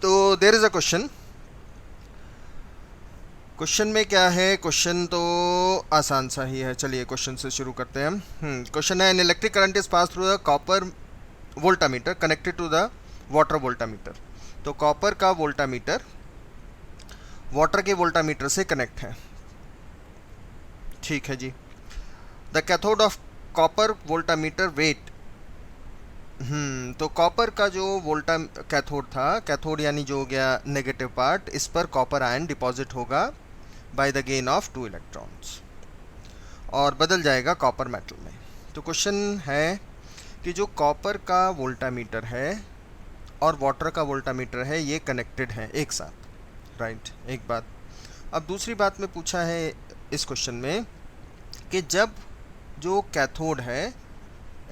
तो there is a question. Question में क्या है? क्वेश्चन तो आसान सा ही है, चलिए क्वेश्चन से शुरू करते हैं हम। क्वेश्चन है, an electric current is pass through the copper voltameter connected to the water voltameter. तो कॉपर का वोल्टामीटर वाटर के वोल्टामीटर से कनेक्ट है, ठीक है जी। The cathode of copper voltameter weight. तो कॉपर का जो वोल्टा कैथोड था, कैथोड यानी जो हो गया नेगेटिव पार्ट, इस पर कॉपर आयन डिपॉजिट होगा by the gain of 2 electrons और बदल जाएगा कॉपर मेटल में। तो क्वेश्चन है कि जो कॉपर का वोल्टामीटर है और वाटर का वोल्टामीटर है, ये कनेक्टेड हैं एक साथ, राइट? एक बात। अब दूसरी बात में पूछा है इस क्वेश्चन में कि जब जो कैथोड है,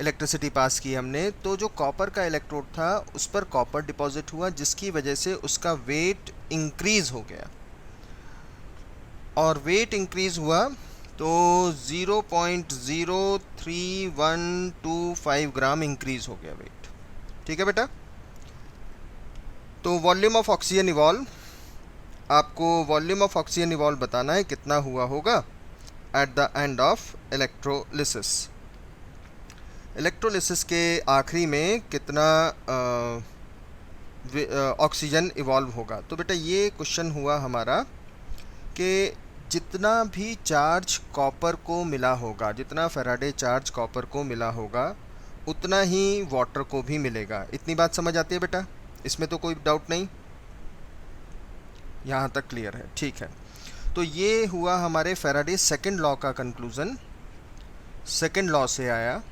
इलेक्ट्रिसिटी पास की हमने, तो जो कॉपर का इलेक्ट्रोड था उस पर कॉपर डिपॉजिट हुआ, जिसकी वजह से उसका वेट इंक्रीज हो गया। और वेट इंक्रीज हुआ तो 0.03125 ग्राम इंक्रीज हो गया वेट, ठीक है बेटा। तो वॉल्यूम ऑफ ऑक्सीजन इवॉल्व, आपको वॉल्यूम ऑफ ऑक्सीजन इवॉल्व बताना है कितना हुआ होगा at the end of electrolysis. Electrolysis के आखिरी में कितना ऑक्सीजन इवॉल्व होगा। तो बेटा ये क्वेश्चन हुआ हमारा कि जितना भी चार्ज कॉपर को मिला होगा, जितना फैराडे चार्ज कॉपर को मिला होगा, उतना ही वाटर को भी मिलेगा। इतनी बात समझ आती है बेटा? इसमें तो कोई डाउट नहीं, यहाँ तक क्लियर है, ठीक है। तो ये हुआ हमारे फैराडे सेकंड लॉ का कंक्लूजन। सेकंड लॉ से आया,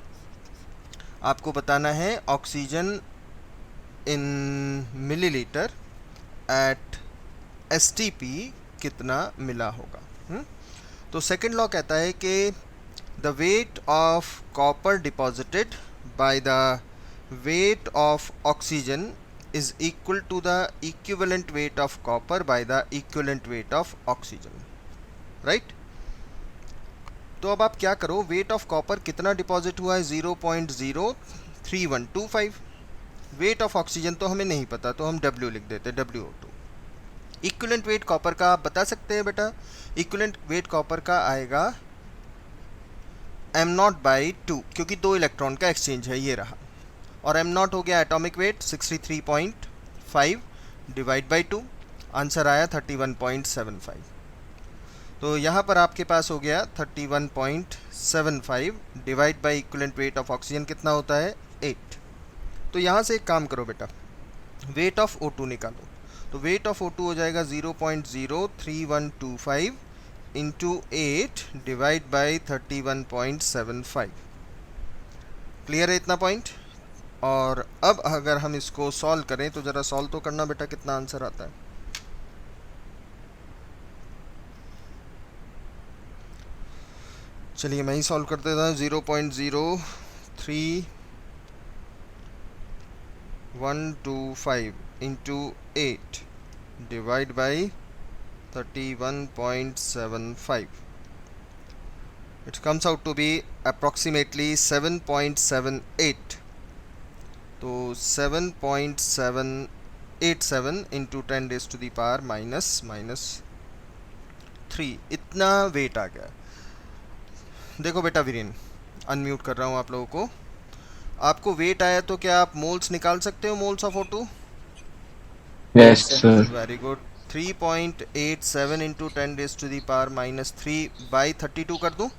आपको बताना है oxygen in millilitre at STP कितना मिला होगा। तो सेकंड लॉ कहता है कि the weight of copper deposited by the weight of oxygen is equal to the equivalent weight of copper by the equivalent weight of oxygen, right? तो अब आप क्या करो, वेट ऑफ कॉपर कितना डिपॉजिट हुआ है? 0.03125। वेट ऑफ ऑक्सीजन तो हमें नहीं पता, तो हम W लिख देते, WO2। इक्विवेलेंट वेट कॉपर का आप बता सकते हैं बेटा? इक्विवेलेंट वेट कॉपर का आएगा m0/2, क्योंकि 2 इलेक्ट्रॉन का एक्सचेंज है, ये रहा। और m0 हो गया atomic weight 63.5 divide by 2, answer आया 31.75। तो यहाँ पर आपके पास हो गया 31.75 divide by equivalent weight of oxygen कितना होता है? 8। तो यहाँ से एक काम करो बेटा, वेट ऑफ O2 निकालो। तो वेट ऑफ O2 हो जाएगा 0.03125 इंटू 8 डिवाइड बाई 31.75। क्लियर है इतना पॉइंट? और अब अगर हम इसको सॉल्व करें तो ज़रा सॉल्व तो करना बेटा, कितना आंसर आता है। चलिए मैं ही सॉल्व कर देता हूँ। 0.03125 into 8 divide by 31.75, it comes out to be approximately 7.78। तो 7.787 इंटू 10⁻⁻³ इतना वेट आ गया। देखो बेटा वीरेन, अनम्यूट कर रहा हूँ आप लोगों को। आपको वेट आया तो क्या आप मोल्स निकाल सकते हो? Moles of O2? Yes, sir. Very good. 3.87 into 10⁻³ by 32 कर दूँ?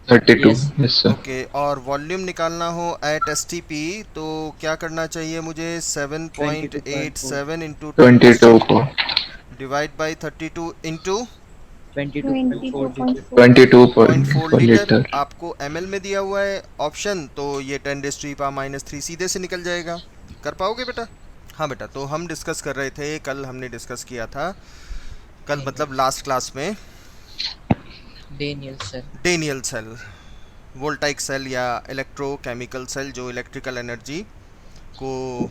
32. Yes, sir. ओके। और वॉल्यूम निकालना हो एट एसटीपी तो क्या करना चाहिए मुझे? 7.87 इंटू 22 को divide by 32 into 22.4 0.4 litre. Litre. आपको ml में दिया हुआ है ऑप्शन, तो ये 10⁻³ सीधे से निकल जाएगा। कर पाओगे बेटा? हाँ बेटा। तो हम डिस्कस कर रहे थे, कल हमने डिस्कस किया था, कल मतलब लास्ट क्लास में, डेनियल सेल, वोल्टाइक सेल या इलेक्ट्रोकेमिकल सेल, जो इलेक्ट्रिकल एनर्जी को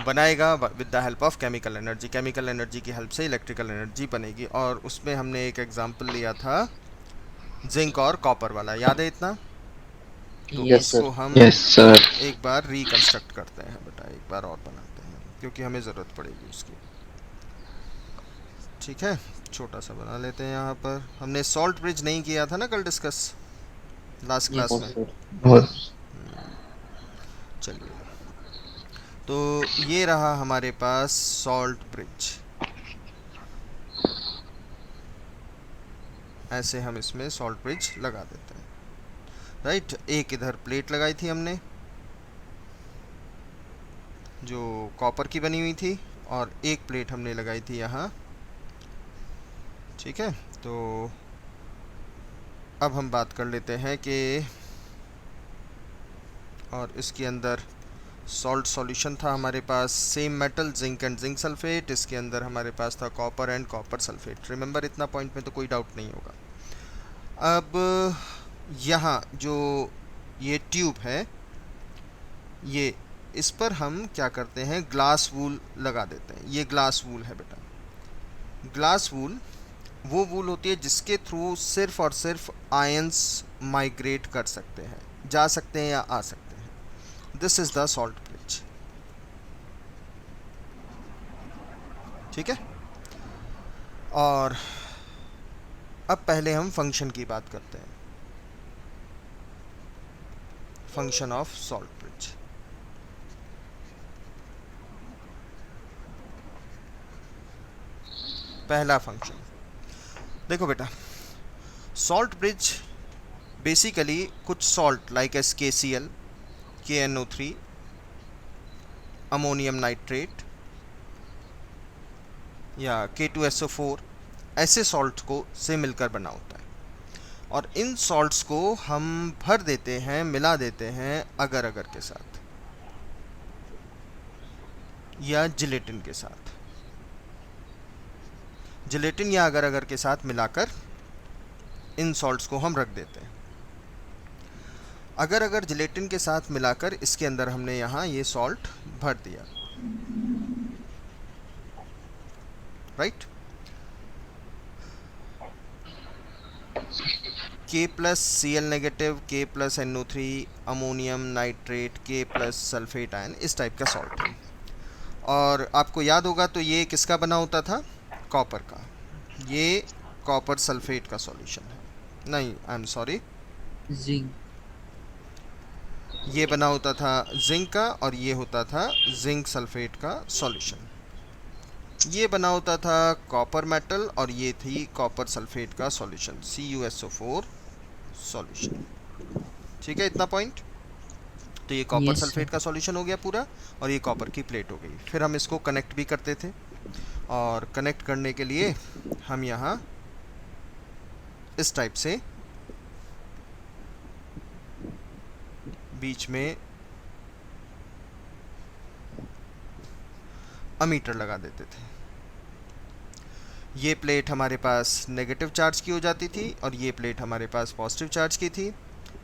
बनाएगा with the help of chemical energy. Chemical energy की हेल्प से इलेक्ट्रिकल एनर्जी बनेगी। और उसमें हमने एक एग्जांपल लिया था जिंक और कॉपर वाला, याद है इतना? तो Yes, इसको sir. हम Yes, sir. एक बार रिकंस्ट्रक्ट करते हैं बेटा, एक बार और बनाते हैं। क्योंकि हमें ज़रूरत पड़ेगी उसकी। ठीक है, छोटा सा बना लेते हैं यहाँ पर। हमने सॉल्ट ब्रिज नहीं किया था ना कल डिस्कस, लास्ट Yes, क्लास में। sir. और चलिए, तो ये रहा हमारे पास सॉल्ट ब्रिज। ऐसे हम इसमें सॉल्ट ब्रिज लगा देते हैं। राइट, एक इधर प्लेट लगाई थी हमने जो कॉपर की बनी हुई थी, और एक प्लेट हमने लगाई थी यहाँ। ठीक है, तो अब हम बात कर लेते हैं कि, और इसके अंदर सॉल्ट सॉल्यूशन था हमारे पास, same metal zinc and zinc sulphate. इसके अंदर हमारे पास था copper and copper sulphate. Remember, इतना पॉइंट में तो कोई डाउट नहीं होगा। अब यहाँ जो ये ट्यूब है, ये इस पर हम क्या करते हैं, ग्लास वूल लगा देते हैं। ये ग्लास वूल है बेटा। ग्लास वूल वो वूल होती है जिसके थ्रू सिर्फ और सिर्फ आयंस माइग्रेट कर सकते हैं, जा सकते हैं या आ सकते हैं। This is the salt bridge. ठीक है, और अब पहले हम फंक्शन की बात करते हैं। Function of salt bridge. पहला फंक्शन देखो बेटा, सॉल्ट ब्रिज बेसिकली कुछ salt like S KCl, KNO3, ammonium nitrate या K2SO4, ऐसे सॉल्ट को से मिलकर बना होता है। और इन सॉल्ट्स को हम भर देते हैं, मिला देते हैं अगर अगर के साथ या जिलेटिन के साथ। जिलेटिन या अगर अगर के साथ मिलाकर इन सॉल्ट्स को हम रख देते हैं। अगर अगर जिलेटिन के साथ मिलाकर इसके अंदर हमने यहाँ ये सॉल्ट भर दिया। Right, K+Cl negative, K+NO3, ammonium nitrate, K+ sulphate ion, इस टाइप का सॉल्ट है। और आपको याद होगा तो ये किसका बना होता था, कॉपर का। ये कॉपर सल्फेट का सॉल्यूशन है, नहीं आई एम सॉरी, Zinc. ये बना होता था जिंक का, और ये होता था जिंक सल्फेट का सॉल्यूशन। ये बना होता था कॉपर मेटल, और ये थी कॉपर सल्फेट का सॉल्यूशन, CuSO4 सॉल्यूशन। ठीक है, इतना पॉइंट। तो ये कॉपर Yes, सल्फेट sir. का सॉल्यूशन हो गया पूरा, और ये कॉपर की प्लेट हो गई। फिर हम इसको कनेक्ट भी करते थे, और कनेक्ट करने के लिए हम यहाँ इस टाइप से बीच में अमीटर लगा देते थे। ये प्लेट हमारे पास नेगेटिव चार्ज की हो जाती थी, और ये प्लेट हमारे पास पॉजिटिव चार्ज की थी।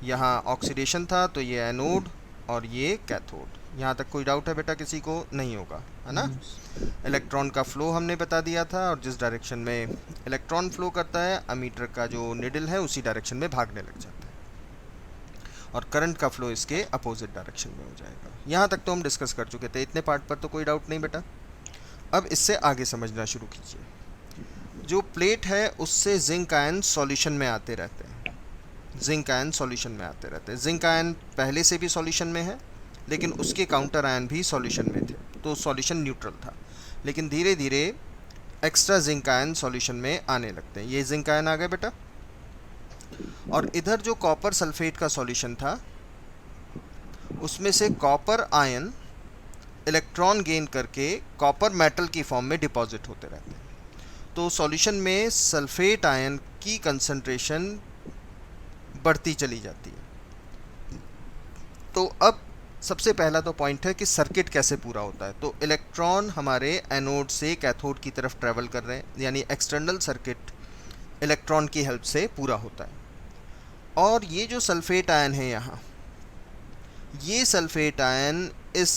यहाँ ऑक्सीडेशन था तो ये एनोड और ये कैथोड। यहाँ तक कोई डाउट है बेटा किसी को? नहीं होगा, है ना। इलेक्ट्रॉन का फ्लो हमने बता दिया था, और जिस डायरेक्शन में इलेक्ट्रॉन फ्लो करता है, अमीटर का जो निडल है उसी डायरेक्शन में भागने लग जाता है, और करंट का फ्लो इसके अपोजिट डायरेक्शन में हो जाएगा। यहाँ तक तो हम डिस्कस कर चुके थे, इतने पार्ट पर तो कोई डाउट नहीं बेटा। अब इससे आगे समझना शुरू कीजिए। जो प्लेट है उससे जिंक आयन सॉल्यूशन में आते रहते हैं, जिंक आयन सॉल्यूशन में आते रहते हैं। जिंक आयन पहले से भी सॉल्यूशन में है, लेकिन उसके काउंटर आयन भी सॉल्यूशन में थे, तो सॉल्यूशन न्यूट्रल था। लेकिन धीरे धीरे एक्स्ट्रा जिंक आयन सॉल्यूशन में आने लगते हैं। ये जिंक आयन आ गए बेटा। और इधर जो कॉपर सल्फेट का सॉल्यूशन था, उसमें से कॉपर आयन इलेक्ट्रॉन गेन करके कॉपर मेटल की फॉर्म में डिपॉजिट होते रहते हैं। तो सॉल्यूशन में सल्फेट आयन की कंसंट्रेशन बढ़ती चली जाती है। तो अब सबसे पहला तो पॉइंट है कि सर्किट कैसे पूरा होता है। तो इलेक्ट्रॉन हमारे एनोड से कैथोड की तरफ ट्रैवल कर रहे हैं, यानी एक्सटर्नल सर्किट इलेक्ट्रॉन की हेल्प से पूरा होता है। और ये जो सल्फेट आयन है यहाँ, ये सल्फेट आयन इस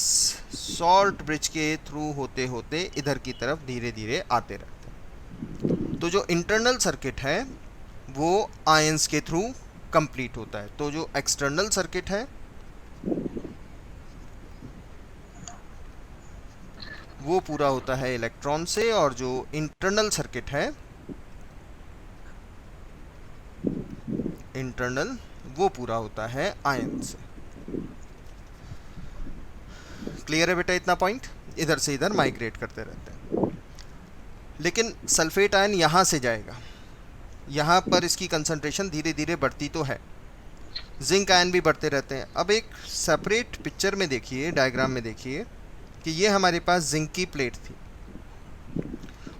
सॉल्ट ब्रिज के थ्रू होते होते इधर की तरफ धीरे धीरे आते रहते हैं। तो जो इंटरनल सर्किट है वो आयंस के थ्रू कंप्लीट होता है। तो जो एक्सटर्नल सर्किट है वो पूरा होता है इलेक्ट्रॉन से, और जो इंटरनल सर्किट है इंटरनल, वो पूरा होता है आयन से। क्लियर है बेटा इतना पॉइंट? इधर से इधर माइग्रेट करते रहते हैं। लेकिन सल्फेट आयन यहाँ से जाएगा, यहाँ पर इसकी कंसंट्रेशन धीरे धीरे बढ़ती तो है, जिंक आयन भी बढ़ते रहते हैं। अब एक सेपरेट पिक्चर में देखिए, डायग्राम में देखिए कि ये हमारे पास जिंक की प्लेट थी,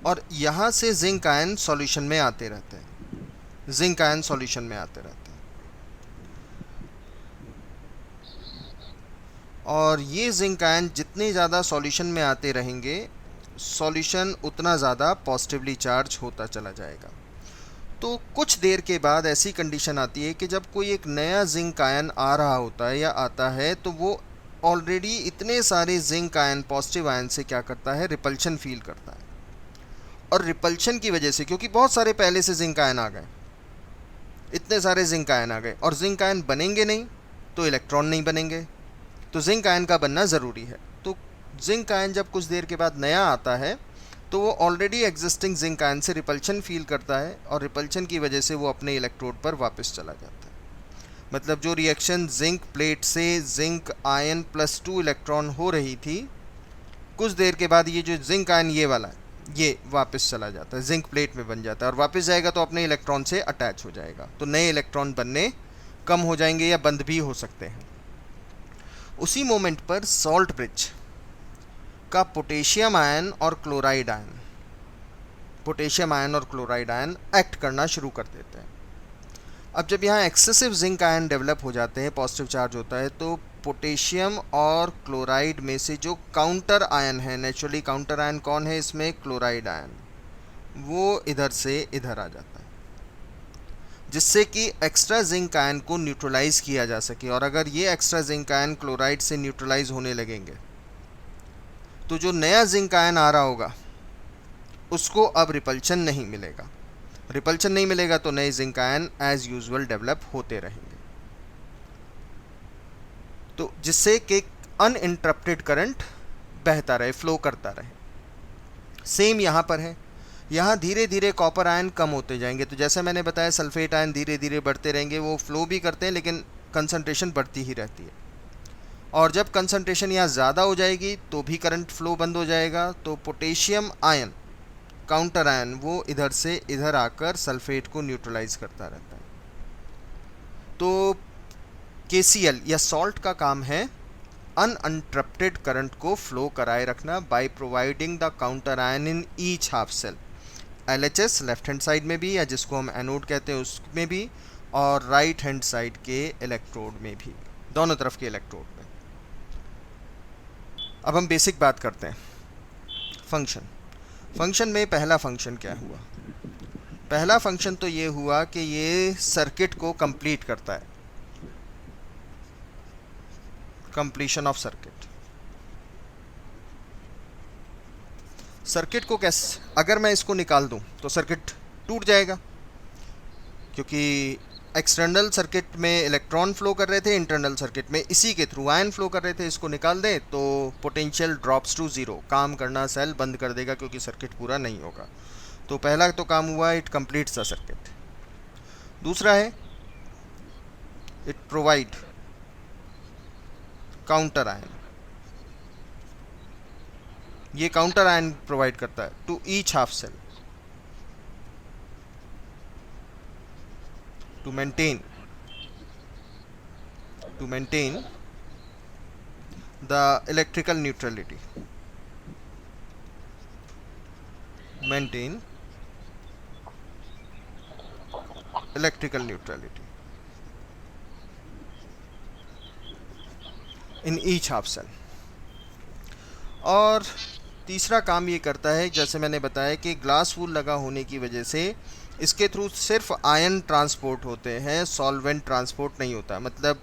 और यहाँ से जिंक आयन सॉल्यूशन में आते रहते हैं, जिंक आयन सॉल्यूशन में आते रहते हैं, और ये जिंक आयन जितने ज़्यादा सॉल्यूशन में आते रहेंगे, सॉल्यूशन उतना ज़्यादा पॉजिटिवली चार्ज होता चला जाएगा। तो कुछ देर के बाद ऐसी कंडीशन आती है कि जब कोई एक नया जिंक आयन आ रहा होता है या आता है, तो वो ऑलरेडी इतने सारे जिंक आयन पॉजिटिव आयन से क्या करता है, रिपल्शन फील करता है। और रिपल्शन की वजह से, क्योंकि बहुत सारे पहले से जिंक आयन आ गए, इतने सारे जिंक आयन आ गए, और जिंक आयन बनेंगे नहीं तो इलेक्ट्रॉन नहीं बनेंगे, तो जिंक आयन का बनना ज़रूरी है। तो जिंक आयन जब कुछ देर के बाद नया आता है, तो वो ऑलरेडी एग्जिस्टिंग जिंक आयन से रिपल्शन फील करता है, और रिपल्शन की वजह से वो अपने इलेक्ट्रोड पर वापस चला जाता है। मतलब जो रिएक्शन जिंक प्लेट से जिंक आयन +2 इलेक्ट्रॉन हो रही थी, कुछ देर के बाद ये जो जिंक आयन ये वाला है, ये वापस चला जाता है, जिंक प्लेट में बन जाता है, और वापस जाएगा तो अपने इलेक्ट्रॉन से अटैच हो जाएगा, तो नए इलेक्ट्रॉन बनने कम हो जाएंगे या बंद भी हो सकते हैं। उसी मोमेंट पर सॉल्ट ब्रिज का पोटेशियम आयन और क्लोराइड आयन, पोटेशियम आयन और क्लोराइड आयन एक्ट करना शुरू कर देते हैं। अब जब यहाँ एक्सेसिव जिंक आयन डेवलप हो जाते हैं, पॉजिटिव चार्ज होता है, तो पोटेशियम और क्लोराइड में से जो काउंटर आयन है, नेचुरली काउंटर आयन कौन है इसमें, क्लोराइड आयन, वो इधर से इधर आ जाता है, जिससे कि एक्स्ट्रा जिंक आयन को न्यूट्रलाइज किया जा सके। और अगर ये एक्स्ट्रा जिंक आयन क्लोराइड से न्यूट्रलाइज होने लगेंगे, तो जो नया जिंक आयन आ रहा होगा उसको अब रिपल्शन नहीं मिलेगा, रिपल्शन नहीं मिलेगा तो नए zinc ion as usual develop होते रहेंगे, तो जिससे कि अनइंटरप्टेड करंट बहता रहे, फ्लो करता रहे। सेम यहाँ पर है, यहाँ धीरे धीरे कॉपर आयन कम होते जाएंगे। तो जैसे मैंने बताया, सल्फेट आयन धीरे धीरे बढ़ते रहेंगे, वो फ्लो भी करते हैं लेकिन कंसंट्रेशन बढ़ती ही रहती है, और जब कंसंट्रेशन यहाँ ज़्यादा हो जाएगी तो भी करंट फ्लो बंद हो जाएगा। तो पोटेशियम आयन, काउंटर आयन, वो इधर से इधर आकर सल्फेट को न्यूट्रलाइज करता रहता है। तो KCl या सॉल्ट का काम है अनइंटरप्टेड करंट को फ्लो कराए रखना by providing the counter ion in each half cell, LHS left hand side में भी, या जिसको हम एनोड कहते हैं उसमें भी, और राइट हैंड साइड के इलेक्ट्रोड में भी, दोनों तरफ के इलेक्ट्रोड में। अब हम बेसिक बात करते हैं, फंक्शन। फंक्शन में पहला फंक्शन क्या हुआ? पहला फंक्शन तो ये हुआ कि ये सर्किट को कंप्लीट करता है, कंप्लीशन ऑफ सर्किट। सर्किट को कैसे, अगर मैं इसको निकाल दूं तो सर्किट टूट जाएगा, क्योंकि एक्सटर्नल सर्किट में इलेक्ट्रॉन फ्लो कर रहे थे, इंटरनल सर्किट में इसी के थ्रू आयन फ्लो कर रहे थे। इसको निकाल दें तो पोटेंशियल ड्रॉप्स टू ज़ीरो, काम करना सेल बंद कर देगा क्योंकि सर्किट पूरा नहीं होगा। तो पहला तो काम हुआ, इट कंप्लीट्स द सर्किट। दूसरा है इट प्रोवाइड काउंटर आयन, ये काउंटर आयन प्रोवाइड करता है to each half cell to maintain the electrical neutrality, maintain electrical neutrality in each half cell। और तीसरा काम ये करता है, जैसे मैंने बताया कि ग्लास वूल लगा होने की वजह से इसके थ्रू सिर्फ आयन ट्रांसपोर्ट होते हैं, सॉल्वेंट ट्रांसपोर्ट नहीं होता। मतलब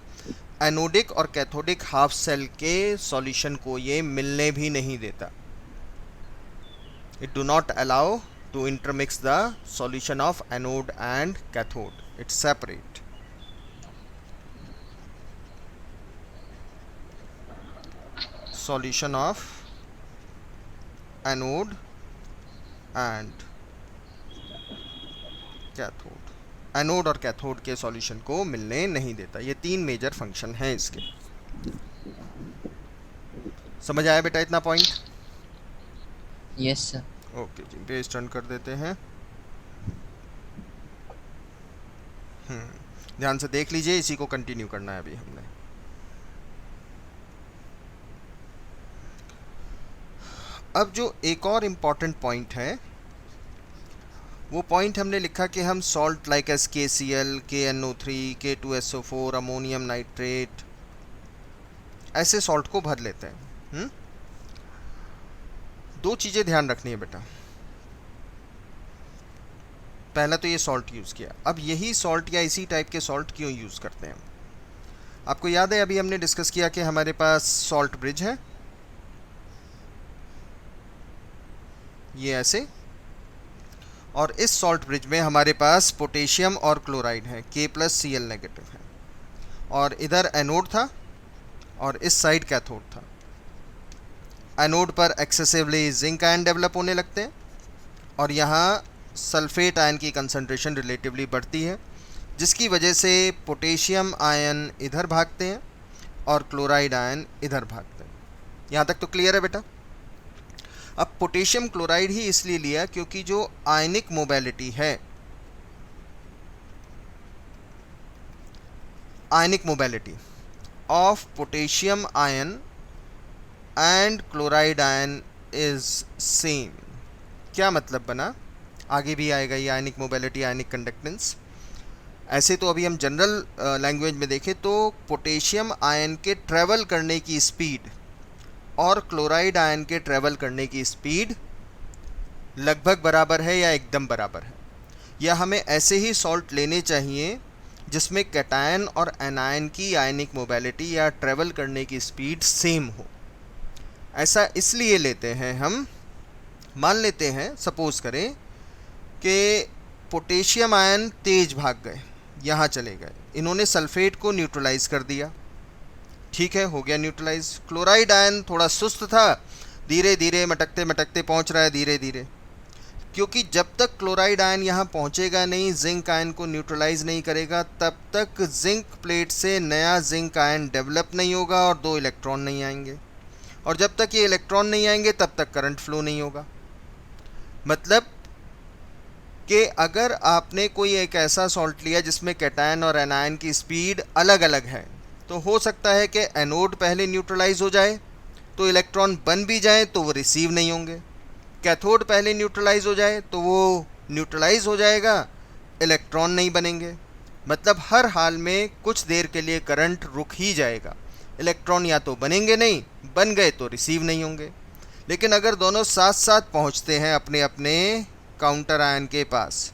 एनोडिक और कैथोडिक हाफ सेल के सॉल्यूशन को ये मिलने भी नहीं देता। It do not allow to intermix the solution of anode and cathode, it's separate. Solution of anode and cathode, anode और कैथोड के सॉल्यूशन को मिलने नहीं देता। ये 3 मेजर फंक्शन हैं इसके। समझ आया बेटा इतना पॉइंट? Yes sir. ओके जी, पेज टर्न कर देते हैं। ध्यान से देख लीजिए, इसी को कंटिन्यू करना है अभी हमने। अब जो एक और इम्पॉर्टेंट पॉइंट है, वो पॉइंट हमने लिखा कि हम salt like S KCl, KNO3, K2SO4, ammonium nitrate, ऐसे सॉल्ट को भर लेते हैं। दो चीज़ें ध्यान रखनी है बेटा। पहला तो ये सॉल्ट यूज़ किया, अब यही सॉल्ट या इसी टाइप के सॉल्ट क्यों यूज़ करते हैं? आपको याद है अभी हमने डिस्कस किया कि हमारे पास सॉल्ट ब्रिज है, ये ऐसे, और इस सॉल्ट ब्रिज में हमारे पास पोटेशियम और क्लोराइड है, K+Cl नेगेटिव है, और इधर एनोड था और इस साइड कैथोड था। एनोड पर एक्सेसिवली जिंक आयन डेवलप होने लगते हैं और यहाँ सल्फेट आयन की कंसंट्रेशन रिलेटिवली बढ़ती है, जिसकी वजह से पोटेशियम आयन इधर भागते हैं और क्लोराइड आयन इधर भागते हैं। यहाँ तक तो क्लियर है बेटा? अब पोटेशियम क्लोराइड ही इसलिए लिया क्योंकि जो आयनिक मोबिलिटी है, ionic mobility of potassium ion and chloride ion is same. क्या मतलब बना? आगे भी आएगा ये आयनिक मोबिलिटी, आयनिक कंडक्टेंस। ऐसे तो अभी हम जनरल लैंग्वेज में देखें तो पोटेशियम आयन के ट्रैवल करने की स्पीड और क्लोराइड आयन के ट्रैवल करने की स्पीड लगभग बराबर है या एकदम बराबर है, या हमें ऐसे ही सॉल्ट लेने चाहिए जिसमें कैटायन और एनायन की आयनिक मोबिलिटी या ट्रैवल करने की स्पीड सेम हो। ऐसा इसलिए लेते हैं हम, मान लेते हैं, सपोज करें कि पोटेशियम आयन तेज भाग गए, यहाँ चले गए, इन्होंने सल्फेट को न्यूट्रलाइज कर दिया, ठीक है, हो गया न्यूट्रलाइज। क्लोराइड आयन थोड़ा सुस्त था, धीरे धीरे मटकते मटकते पहुँच रहा है धीरे धीरे, क्योंकि जब तक क्लोराइड आयन यहाँ पहुँचेगा नहीं, जिंक आयन को न्यूट्रलाइज नहीं करेगा, तब तक जिंक प्लेट से नया जिंक आयन डेवलप नहीं होगा और 2 इलेक्ट्रॉन नहीं आएंगे, और जब तक ये इलेक्ट्रॉन नहीं आएंगे तब तक करंट फ्लो नहीं होगा। मतलब कि अगर आपने कोई एक ऐसा सॉल्ट लिया जिसमें कैटायन और एनायन की स्पीड अलग अलग है, तो हो सकता है कि एनोड पहले न्यूट्रलाइज हो जाए तो इलेक्ट्रॉन बन भी जाए तो वो रिसीव नहीं होंगे, कैथोड पहले न्यूट्रलाइज हो जाए तो वो न्यूट्रलाइज हो जाएगा, इलेक्ट्रॉन नहीं बनेंगे। मतलब हर हाल में कुछ देर के लिए करंट रुक ही जाएगा, इलेक्ट्रॉन या तो बनेंगे नहीं, बन गए तो रिसीव नहीं होंगे। लेकिन अगर दोनों साथ साथ पहुंचते हैं अपने अपने काउंटर आयन के पास,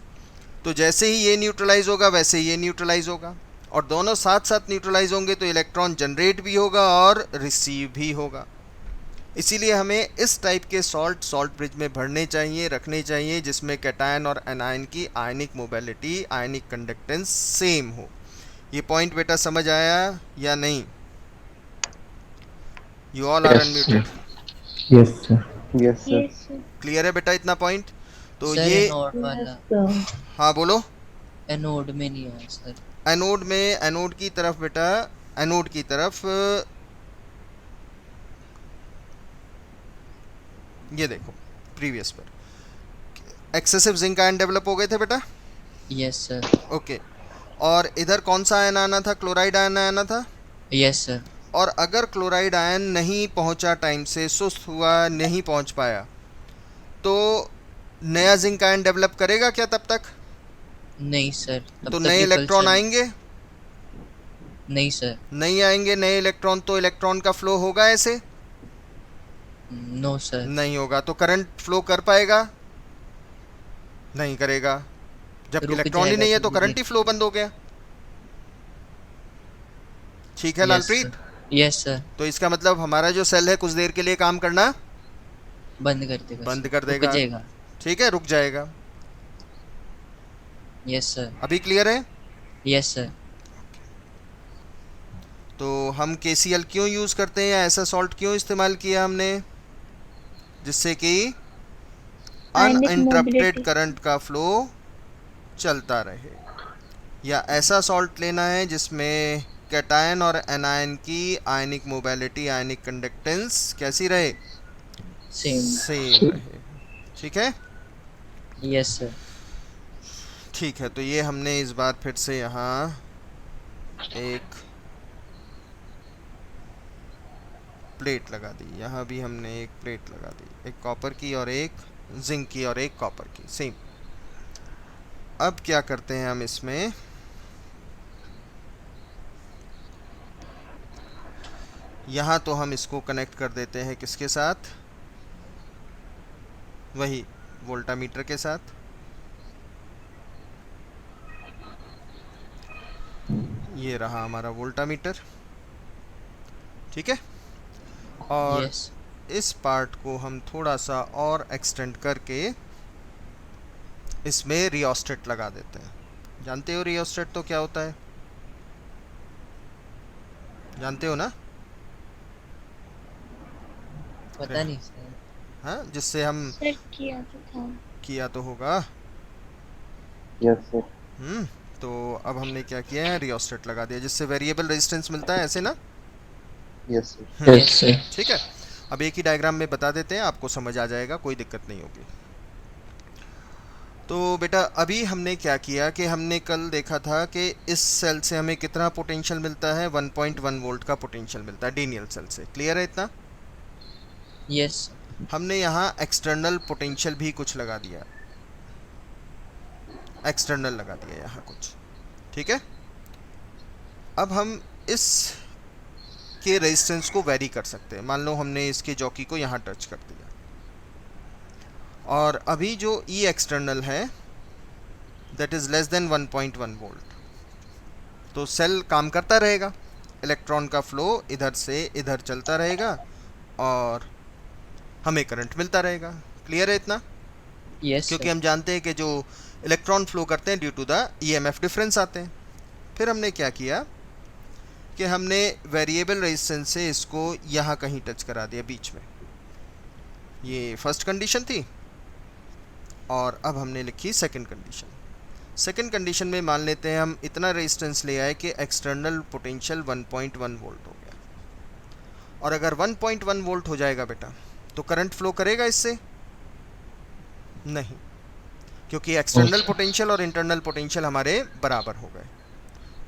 तो जैसे ही ये न्यूट्रलाइज होगा वैसे ही ये न्यूट्रलाइज होगा, और दोनों साथ साथ न्यूट्रलाइज होंगे तो इलेक्ट्रॉन जनरेट भी होगा और रिसीव भी होगा। इसीलिए हमें इस टाइप के सॉल्ट ब्रिज में भरने चाहिए, रखने चाहिए, जिसमें कैटायन और एनायन की ionic mobility, ionic conductance same हो। ये पॉइंट बेटा समझ आया या नहीं? You all are unmuted. Yes, sir. Yes, sir. Clear है बेटा इतना पॉइंट? तो सर ये, एनोड वाला, हाँ बोलो। एनोड में नहीं है सर। एनोड में, एनोड की तरफ बेटा, एनोड की तरफ ये देखो, प्रीवियस पर एक्सेसिव जिंक आयन डेवलप हो गए थे बेटा। Yes sir. ओके, और इधर कौन सा आयन आना था? क्लोराइड आयन आना था। Yes sir. और अगर क्लोराइड आयन नहीं पहुंचा, टाइम से सुस्त हुआ, नहीं पहुंच पाया, तो नया जिंक आयन डेवलप करेगा क्या तब तक? नहीं सर। तो नए इलेक्ट्रॉन आएंगे? नहीं सर। नहीं आएंगे नए इलेक्ट्रॉन, तो इलेक्ट्रॉन का फ्लो होगा ऐसे? No sir. नहीं होगा। तो करंट फ्लो कर पाएगा? नहीं करेगा। जब इलेक्ट्रॉन ही नहीं है तो करंट ही फ्लो बंद हो गया। ठीक है लालप्रीत? Yes sir. तो इसका मतलब हमारा जो सेल है कुछ देर के लिए काम करना बंद कर देगा। बंद कर देगा। ठीक है, रुक जाएगा। Yes sir. अभी क्लियर है? Yes sir. तो हम KCl क्यों यूज़ करते हैं, या ऐसा सॉल्ट क्यों इस्तेमाल किया हमने? जिससे कि Ionic अनइंटरप्टेड mobility. करंट का फ्लो चलता रहे। या ऐसा सॉल्ट लेना है जिसमें कैटायन और एनायन की आयनिक मोबिलिटी, आयनिक कंडक्टेंस कैसी रहे? सेम। सेम रहे। ठीक है, यस सर। ठीक है। तो ये हमने इस बार फिर से यहाँ एक प्लेट लगा दी, यहाँ भी हमने एक प्लेट लगा दी, एक कॉपर की और एक जिंक की और एक कॉपर की, सेम। अब क्या करते हैं हम इसमें, यहाँ तो हम इसको कनेक्ट कर देते हैं किसके साथ? वही वोल्टामीटर के साथ। ये रहा हमारा वोल्टामीटर, ठीक है। और यस। इस पार्ट को हम थोड़ा सा और एक्सटेंड करके इसमें रियोस्टेट लगा देते हैं। जानते हो रियोस्टेट तो क्या होता है? जानते हो ना? पता नहीं सर। हाँ, जिससे हम सर किया तो था। किया तो होगा। Yes, sir. तो अब हमने क्या किया है, रियोस्टेट लगा दिया, जिससे वेरिएबल रेजिस्टेंस मिलता है, ऐसे ना? Yes, sir. Yes sir. ठीक है। अब एक ही डायग्राम में बता देते हैं, आपको समझ आ जाएगा, कोई दिक्कत नहीं होगी। तो बेटा अभी हमने क्या किया कि हमने कल देखा था कि इस सेल से हमें कितना पोटेंशियल मिलता है, 1.1 वोल्ट का पोटेंशियल मिलता है डीनियल सेल से। क्लियर है इतना? यस। हमने यहाँ एक्सटर्नल पोटेंशियल भी कुछ लगा दिया, एक्सटर्नल लगा दिया यहाँ कुछ, ठीक है। अब हम इस के रेजिस्टेंस को वेरी कर सकते हैं। मान लो हमने इसके जॉकी को यहाँ टच कर दिया, और अभी जो ई एक्सटर्नल है that is less than 1.1 volt, तो सेल काम करता रहेगा, इलेक्ट्रॉन का फ्लो इधर से इधर चलता रहेगा और हमें करंट मिलता रहेगा। क्लियर है इतना? यस क्योंकि सर। हम जानते हैं कि जो इलेक्ट्रॉन फ्लो करते हैं due to the EMF difference आते हैं। फिर हमने क्या किया कि हमने वेरिएबल रेजिस्टेंस से इसको यहाँ कहीं टच करा दिया बीच में। ये फर्स्ट कंडीशन थी, और अब हमने लिखी सेकंड कंडीशन। सेकंड कंडीशन में मान लेते हैं हम इतना रेजिस्टेंस ले आए कि एक्सटर्नल पोटेंशियल 1.1 वोल्ट हो गया। और अगर 1.1 वोल्ट हो जाएगा बेटा, तो करंट फ्लो करेगा इससे? नहीं, क्योंकि एक्सटर्नल पोटेंशियल और इंटरनल पोटेंशियल हमारे बराबर हो गए।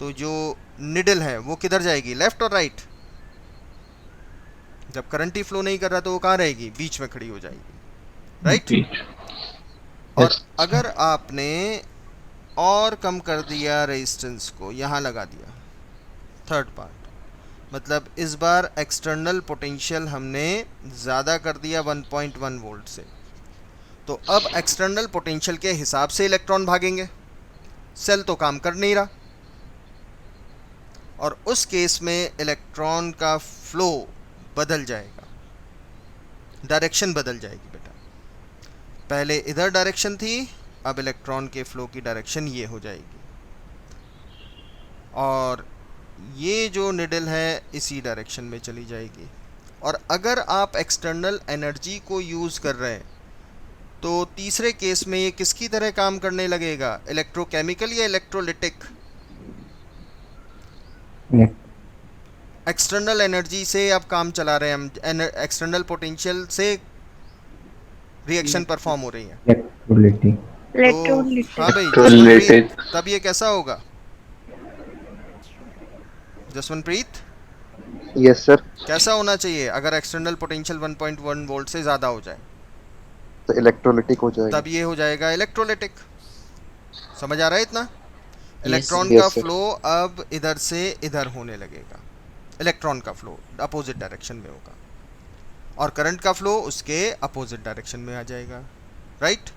तो जो निडल है वो किधर जाएगी, लेफ्ट और राइट? जब करंट ही फ्लो नहीं कर रहा तो वो कहाँ रहेगी, बीच में खड़ी हो जाएगी, राइट? और Yes. अगर आपने और कम कर दिया रेजिस्टेंस को, यहाँ लगा दिया थर्ड पार्ट, मतलब इस बार एक्सटर्नल पोटेंशियल हमने ज़्यादा कर दिया 1.1 वोल्ट से, तो अब एक्सटर्नल पोटेंशियल के हिसाब से इलेक्ट्रॉन भागेंगे, सेल तो काम कर नहीं रहा। और उस केस में इलेक्ट्रॉन का फ्लो बदल जाएगा, डायरेक्शन बदल जाएगी बेटा। पहले इधर डायरेक्शन थी, अब इलेक्ट्रॉन के फ्लो की डायरेक्शन ये हो जाएगी, और ये जो निडल है इसी डायरेक्शन में चली जाएगी। और अगर आप एक्सटर्नल एनर्जी को यूज़ कर रहे हैं तो तीसरे केस में ये किसकी तरह काम करने लगेगा, इलेक्ट्रोकेमिकल या इलेक्ट्रोलिटिक? एक्सटर्नल एनर्जी से अब काम चला रहे हैं हम, एक्सटर्नल पोटेंशियल से रिएक्शन परफॉर्म हो रही है। Electrolytic. इलेक्ट्रोलिटिक। हाँ भाई, Electrolytic. जसवंतप्रीत, तब ये कैसा होगा जसवंतप्रीत? Yes, sir. कैसा होना चाहिए अगर एक्सटर्नल पोटेंशियल 1.1 वोल्ट से ज़्यादा हो जाए? तो इलेक्ट्रोलिटिक हो जाएगा। तब ये हो जाएगा इलेक्ट्रोलिटिक। समझ आ रहा है इतना? इलेक्ट्रॉन Yes, का sir. फ्लो अब इधर से इधर होने लगेगा, इलेक्ट्रॉन का फ्लो अपोजिट डायरेक्शन में होगा, और करंट का फ्लो उसके अपोजिट डायरेक्शन में आ जाएगा, राइट?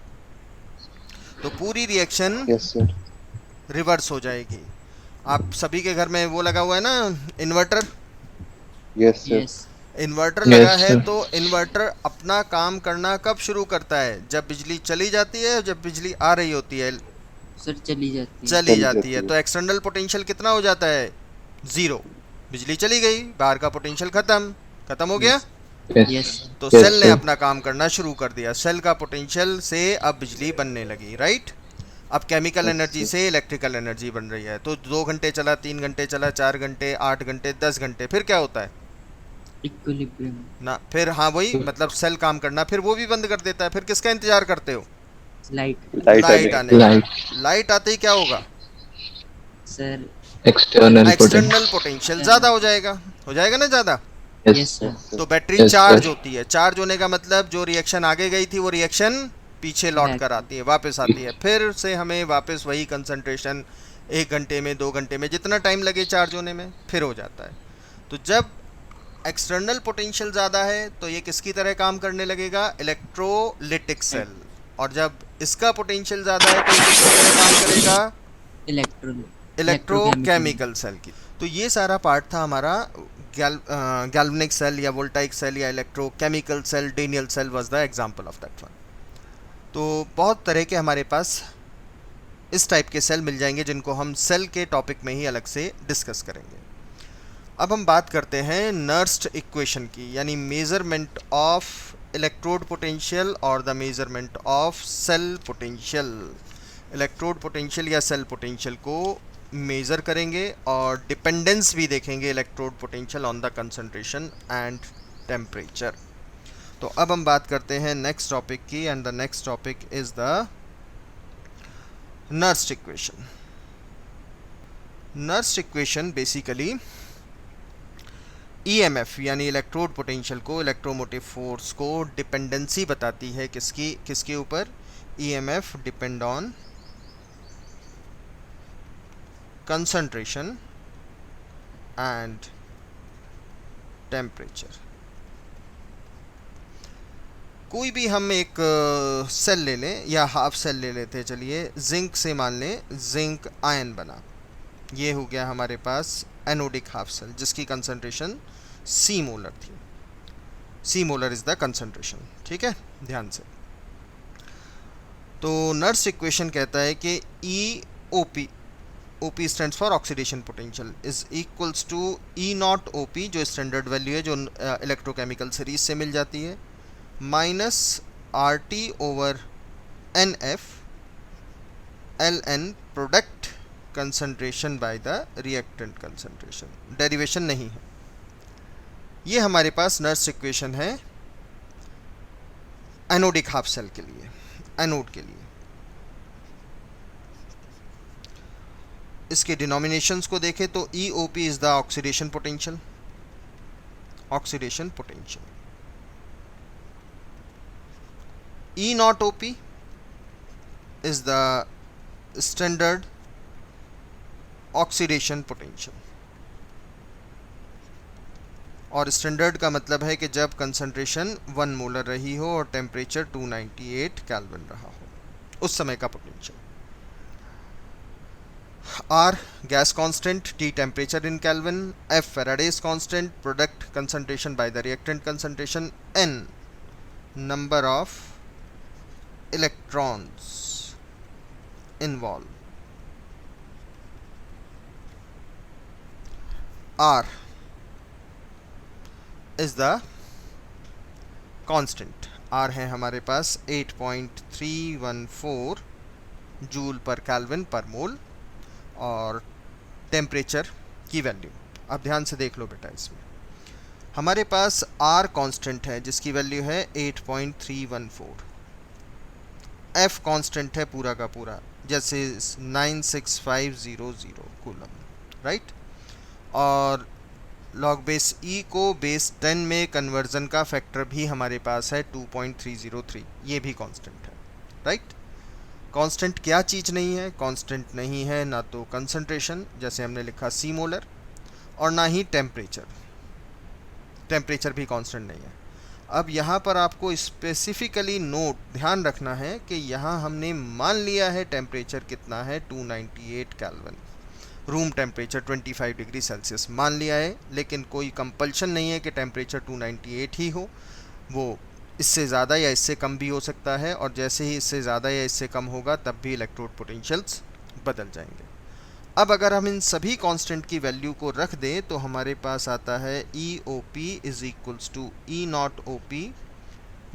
तो पूरी रिएक्शन Yes, sir. रिवर्स हो जाएगी। आप सभी के घर में वो लगा हुआ है ना, inverter? Yes, sir. Yes. Inverter Yes, लगा है sir. तो इन्वर्टर अपना काम करना कब शुरू करता है, जब बिजली चली जाती है, जब बिजली आ रही होती है? सर चली जाती है। चली जाती है। तो एक्सटर्नल पोटेंशियल कितना हो जाता है, 0। बिजली चली गई, बाहर का पोटेंशियल खत्म हो गया। यस तो Yes, सेल ने sir. अपना काम करना शुरू कर दिया, सेल का पोटेंशियल से अब बिजली बनने लगी, राइट। अब केमिकल Yes, एनर्जी sir. से इलेक्ट्रिकल एनर्जी बन रही है, तो 2 घंटे चला, 3 घंटे चला, 4 घंटे, 8 घंटे, 10 घंटे, फिर क्या होता है इक्विलिब्रियम ना, फिर हाँ वही मतलब सेल काम करना, फिर वो भी बंद कर देता है। फिर किसका इंतजार करते हो, लाइट Light लाइट आने- आने का। Light. लाइट आते ही क्या होगा, sir External external potential. Potential ज्यादा हो जाएगा ना ज्यादा। Yes, Yes, sir. sir. तो बैटरी Yes, चार्ज sir. होती है, चार्ज होने का मतलब जो रिएक्शन आगे गई थी वो रिएक्शन पीछे लौट Back. कर आती है, वापस आती है, फिर से हमें वापस वही कंसंट्रेशन 1 घंटे में, 2 घंटे में, जितना टाइम लगे चार्ज होने में, फिर हो जाता है। तो जब एक्सटर्नल पोटेंशियल ज़्यादा है तो ये किसकी तरह काम करने लगेगा, इलेक्ट्रोलिटिक सेल। और जब इसका पोटेंशियल ज़्यादा है तो ये किसकी तरह काम करेगा, इलेक्ट्रोकेमिकल सेल की। तो ये सारा पार्ट था हमारा गैल्वेनिक सेल या वोल्टाइक सेल या electrochemical cell. Daniell cell was the example of that one. तो बहुत तरह के हमारे पास इस टाइप के सेल मिल जाएंगे जिनको हम सेल के टॉपिक में ही अलग से डिस्कस करेंगे। अब हम बात करते हैं नर्स्ट इक्वेशन की, यानी मेजरमेंट ऑफ इलेक्ट्रोड पोटेंशियल और the measurement of cell potential. Electrode potential या सेल पोटेंशियल को मेज़र करेंगे और डिपेंडेंस भी देखेंगे electrode potential on the concentration and temperature. तो अब हम बात करते हैं नेक्स्ट टॉपिक की, and the next topic is the Nernst equation. Nernst equation basically EMF यानी इलेक्ट्रोड पोटेंशियल को, इलेक्ट्रोमोटिव फोर्स को डिपेंडेंसी बताती है किसके ऊपर, EMF depend on concentration and temperature। कोई भी हम एक सेल ले लें या हाफ सेल ले लेते हैं, चलिए जिंक से मान लें, जिंक आयन बना, ये हो गया हमारे पास एनोडिक हाफ सेल जिसकी कंसंट्रेशन सी मोलर थी। C molar is the concentration, ठीक है, ध्यान से। तो नर्स इक्वेशन कहता है कि ई OP stands for oxidation potential is equals to E naught OP जो स्टैंडर्ड वैल्यू है जो इलेक्ट्रोकेमिकल सीरीज से मिल जाती है, minus RT over NF LN product concentration by the reactant concentration. Derivation नहीं है, ये हमारे पास नर्स इक्वेशन है एनोडिक हाफ सेल के लिए, एनोड के लिए। इसके डिनोमिनेशंस को देखें तो EOP is the oxidation potential, oxidation potential. E naught OP is the standard oxidation potential. और स्टैंडर्ड का मतलब है कि जब कंसंट्रेशन 1 मोलर रही हो और टेम्परेचर 298 केल्विन रहा हो, उस समय का potential. R gas constant, T temperature in Kelvin, F Faraday's constant, product concentration by the reactant concentration, N number of electrons involved। R is the constant, R है हमारे पास 8.314 जूल पर केल्विन पर मोल, और टेम्परेचर की वैल्यू अब ध्यान से देख लो बेटा। इसमें हमारे पास R कांस्टेंट है जिसकी वैल्यू है 8.314, F कांस्टेंट है पूरा का पूरा जैसे 96500 कूलम, राइट। और लॉग बेस E को बेस 10 में कन्वर्जन का फैक्टर भी हमारे पास है 2.303, ये भी कांस्टेंट है, राइट। कांस्टेंट क्या चीज़ नहीं है, कांस्टेंट नहीं है ना तो कंसंट्रेशन जैसे हमने लिखा सी मोलर, और ना ही टेम्परेचर, टेम्परेचर भी कांस्टेंट नहीं है। अब यहाँ पर आपको स्पेसिफिकली नोट ध्यान रखना है कि यहाँ हमने मान लिया है टेम्परेचर कितना है 298 kelvin, room temperature 25 degree Celsius मान लिया है, लेकिन कोई कंपल्शन नहीं है कि टेम्परेचर 298 ही हो, वो इससे ज़्यादा या इससे कम भी हो सकता है, और जैसे ही इससे ज़्यादा या इससे कम होगा तब भी इलेक्ट्रोड पोटेंशियल्स बदल जाएंगे। अब अगर हम इन सभी कांस्टेंट की वैल्यू को रख दें तो हमारे पास आता है E O P is equals to E naught O P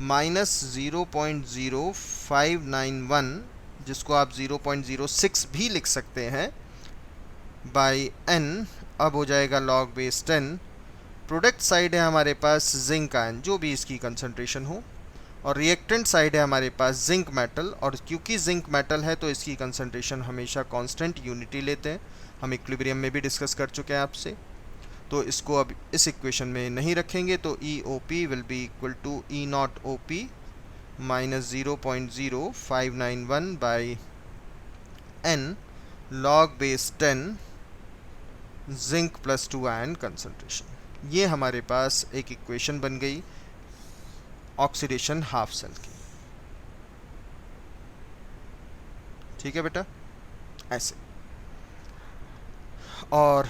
minus 0.0591, जिसको आप 0.06 भी लिख सकते हैं, बाई एन। अब हो जाएगा लॉग बेस 10। प्रोडक्ट साइड है हमारे पास जिंक आयन, जो भी इसकी कंसंट्रेशन हो, और रिएक्टेंट साइड है हमारे पास जिंक मेटल, और क्योंकि जिंक मेटल है तो इसकी कंसंट्रेशन हमेशा कांस्टेंट यूनिटी लेते हैं। हम इक्विलिब्रियम में भी डिस्कस कर चुके हैं आपसे, तो इसको अब इस इक्वेशन में नहीं रखेंगे, तो E O P will be equal to E naught O P minus 0.0591 by N log base 10 zinc plus 2 ion concentration. ये हमारे पास एक इक्वेशन बन गई ऑक्सीडेशन हाफ सेल की। ठीक है बेटा, ऐसे। और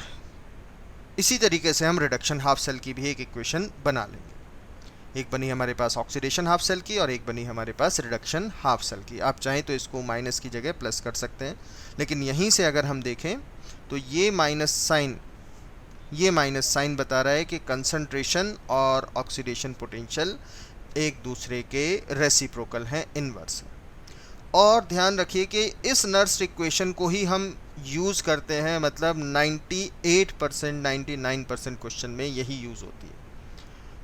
इसी तरीके से हम रिडक्शन हाफ सेल की भी एक इक्वेशन बना लेंगे। एक बनी हमारे पास ऑक्सीडेशन हाफ सेल की और एक बनी हमारे पास रिडक्शन हाफ सेल की। आप चाहें तो इसको माइनस की जगह प्लस कर सकते हैं, लेकिन यहीं से अगर हम देखें तो ये माइनस साइन बता रहा है कि कंसंट्रेशन और ऑक्सीडेशन पोटेंशियल एक दूसरे के रेसिप्रोकल हैं, इनवर्स है। और ध्यान रखिए कि इस नर्स इक्वेशन को ही हम यूज़ करते हैं, मतलब 98% 99% क्वेश्चन में यही यूज़ होती है।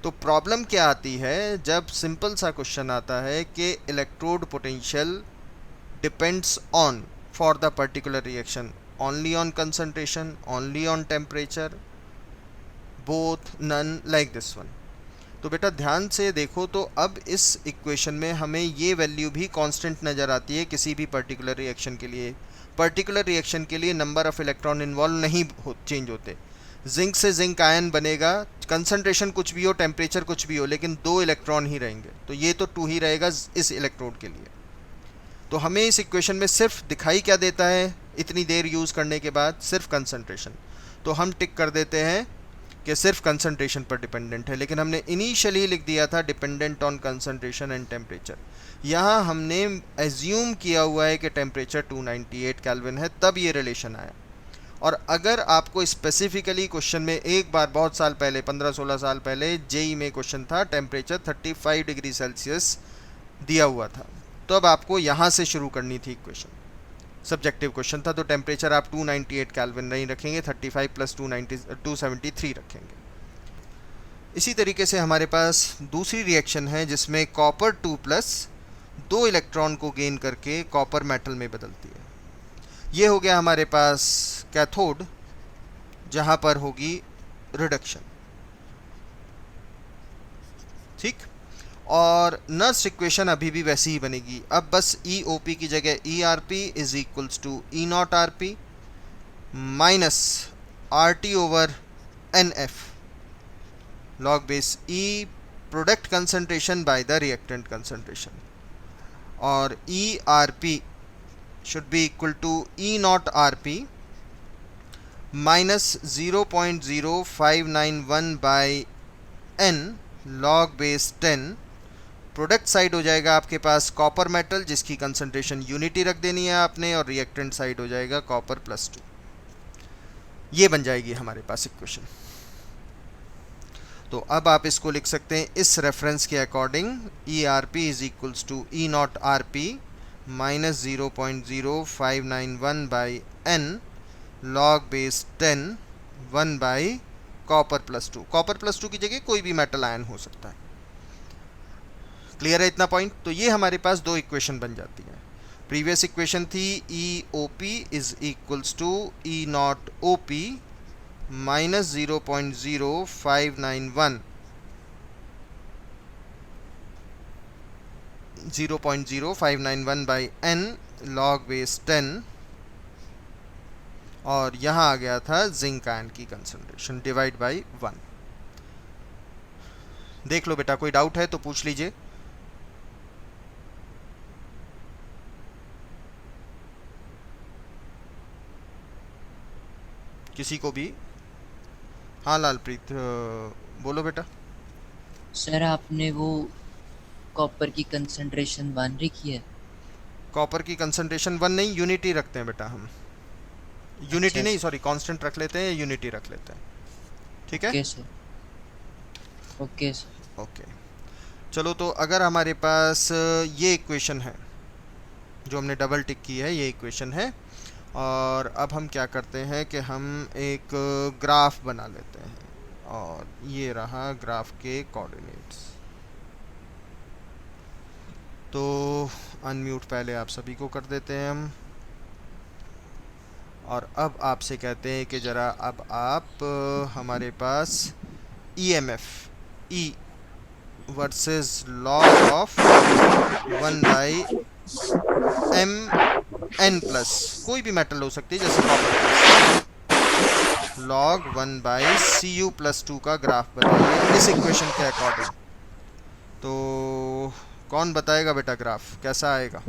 तो प्रॉब्लम क्या आती है जब सिंपल सा क्वेश्चन आता है कि electrode potential depends on for the particular reaction only on concentration, only on temperature, both, none, like this one. तो बेटा ध्यान से देखो, तो अब इस इक्वेशन में हमें ये वैल्यू भी कांस्टेंट नज़र आती है किसी भी पर्टिकुलर रिएक्शन के लिए। पर्टिकुलर रिएक्शन के लिए नंबर ऑफ इलेक्ट्रॉन इन्वॉल्व नहीं चेंज होते। जिंक से जिंक आयन बनेगा, कंसंट्रेशन कुछ भी हो, टेम्परेचर कुछ भी हो, लेकिन 2 इलेक्ट्रॉन ही रहेंगे, तो ये तो 2 ही रहेगा इस इलेक्ट्रोड के लिए। तो हमें इस इक्वेशन में सिर्फ दिखाई क्या देता है इतनी देर यूज़ करने के बाद? सिर्फ कंसंट्रेशन। तो हम टिक कर देते हैं कि सिर्फ कंसंट्रेशन पर डिपेंडेंट है, लेकिन हमने इनिशियली लिख दिया था dependent on concentration and temperature. यहाँ हमने एज्यूम किया हुआ है कि टेम्परेचर 298 केल्विन है, तब ये रिलेशन आया। और अगर आपको स्पेसिफिकली क्वेश्चन में एक बार बहुत साल पहले, 15-16 साल पहले जेई में क्वेश्चन था, टेम्परेचर 35 डिग्री सेल्सियस दिया हुआ था, तो अब आपको यहाँ से शुरू करनी थी इक्वेशन। सब्जेक्टिव क्वेश्चन था, तो टेम्परेचर आप 298 केल्विन नहीं रखेंगे, 35 प्लस 273 रखेंगे। इसी तरीके से हमारे पास दूसरी रिएक्शन है जिसमें कॉपर 2+ 2 इलेक्ट्रॉन को गेन करके कॉपर मेटल में बदलती है। ये हो गया हमारे पास कैथोड, जहाँ पर होगी रिडक्शन। ठीक, और नर्स इक्वेशन अभी भी वैसी ही बनेगी। अब बस ई ओ पी की जगह E R P is equals to E naught R P minus R T over n F log base e product concentration by the reactant concentration, और E R P should be equal to E naught R P minus 0.0591 by n log base 10। Product side हो जाएगा आपके पास copper metal, जिसकी concentration unity रख देनी है आपने, और रिएक्टेंट साइड हो जाएगा कॉपर प्लस 2। ये बन जाएगी हमारे पास इक्वेशन। तो अब आप इसको लिख सकते हैं इस रेफरेंस के according, E R P is equals to E naught R P minus 0.0591 by N log base 10 1 by copper plus 2। Copper plus 2 की जगह कोई भी मेटल आयन हो सकता है। क्लियर है इतना पॉइंट? तो ये हमारे पास 2 इक्वेशन बन जाती हैं। प्रीवियस इक्वेशन थी E O P is equals to E naught O P minus 0.0591 by N log base 10, और यहाँ आ गया था जिंक आयन की कंसंट्रेशन डिवाइड बाई 1। देख लो बेटा, कोई डाउट है तो पूछ लीजिए। किसी को भी? हाँ लालप्रीत, बोलो बेटा। सर आपने वो कॉपर की कंसंट्रेशन 1 रखी है? कॉपर की कंसंट्रेशन 1 नहीं, यूनिटी रखते हैं बेटा हम। यूनिटी अच्छा, नहीं, सॉरी, कांस्टेंट रख लेते हैं, यूनिटी रख लेते हैं, ठीक है? Okay sir, okay sir. Okay, चलो तो अगर हमारे पास ये इक्वेशन है जो हमने डबल टिक की है, ये इक्वेशन है, और अब हम क्या करते हैं कि हम एक ग्राफ बना लेते हैं, और ये रहा ग्राफ के कोऑर्डिनेट्स। तो अनम्यूट पहले आप सभी को कर देते हैं हम, और अब आपसे कहते हैं कि ज़रा अब आप हमारे पास EMF E versus log of 1/m n plus, कोई भी मेटल हो सकती है जैसे कॉपर, लॉग 1/Cu+2 का ग्राफ बताइए इस इक्वेशन के अकॉर्डिंग। तो कौन बताएगा बेटा ग्राफ कैसा आएगा?